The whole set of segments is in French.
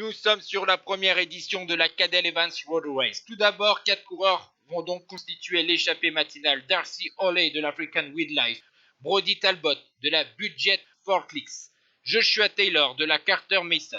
Nous sommes sur la première édition de la Cadel Evans Road Race. Tout d'abord, 4 coureurs vont donc constituer l'échappée matinale. Darcy Hawley de l'African Wildlife, Brody Talbot de la Budget Forklix, Joshua Taylor de la Carter Mason,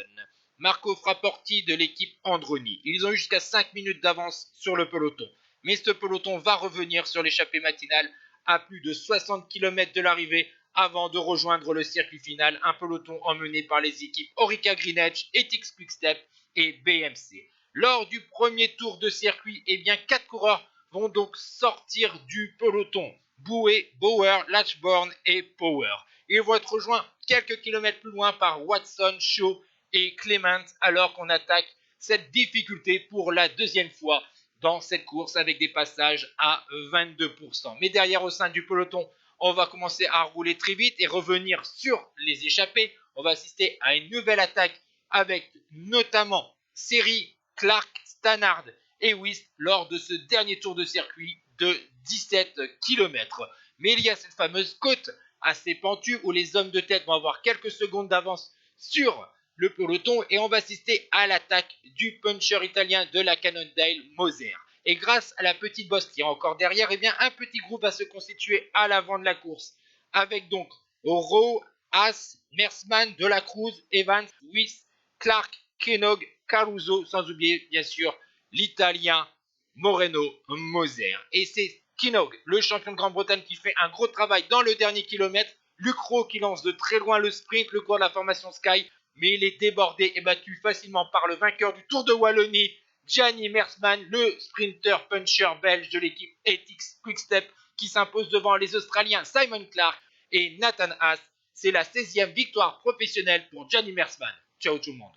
Marco Frapporti de l'équipe Androni. Ils ont eu jusqu'à 5 minutes d'avance sur le peloton. Mais ce peloton va revenir sur l'échappée matinale à plus de 60 km de l'arrivée avant de rejoindre le circuit final, un peloton emmené par les équipes Orica Green Edge, Ethics Quickstep et BMC. Lors du premier tour de circuit, 4 coureurs vont donc sortir du peloton. Bouet, Bauer, Latchborn et Power. Ils vont être rejoints quelques kilomètres plus loin par Watson, Shaw et Clement, alors qu'on attaque cette difficulté pour la deuxième fois dans cette course avec des passages à 22%. Mais derrière, au sein du peloton, on va commencer à rouler très vite et revenir sur les échappées. On va assister à une nouvelle attaque avec notamment Seri, Clark, Stannard et Wist lors de ce dernier tour de circuit de 17 km. Mais il y a cette fameuse côte assez pentue où les hommes de tête vont avoir quelques secondes d'avance sur le peloton et on va assister à l'attaque du puncher italien de la Cannondale, Moser. Et grâce à la petite bosse qui est encore derrière, un petit groupe va se constituer à l'avant de la course. Avec donc Rowe, Haas, Mersman, De La Cruz, Evans, Wyss, Clark, Kenog, Caruso, sans oublier bien sûr l'Italien Moreno Moser. Et c'est Kenog, le champion de Grande-Bretagne, qui fait un gros travail dans le dernier kilomètre. Luc Rowe qui lance de très loin le sprint, le cours de la formation Sky, mais il est débordé et battu facilement par le vainqueur du Tour de Wallonie, Gianni Mersman, le sprinter puncher belge de l'équipe Ethics Quickstep, qui s'impose devant les Australiens Simon Clark et Nathan Haas. C'est la 16e victoire professionnelle pour Gianni Mersman. Ciao tout le monde.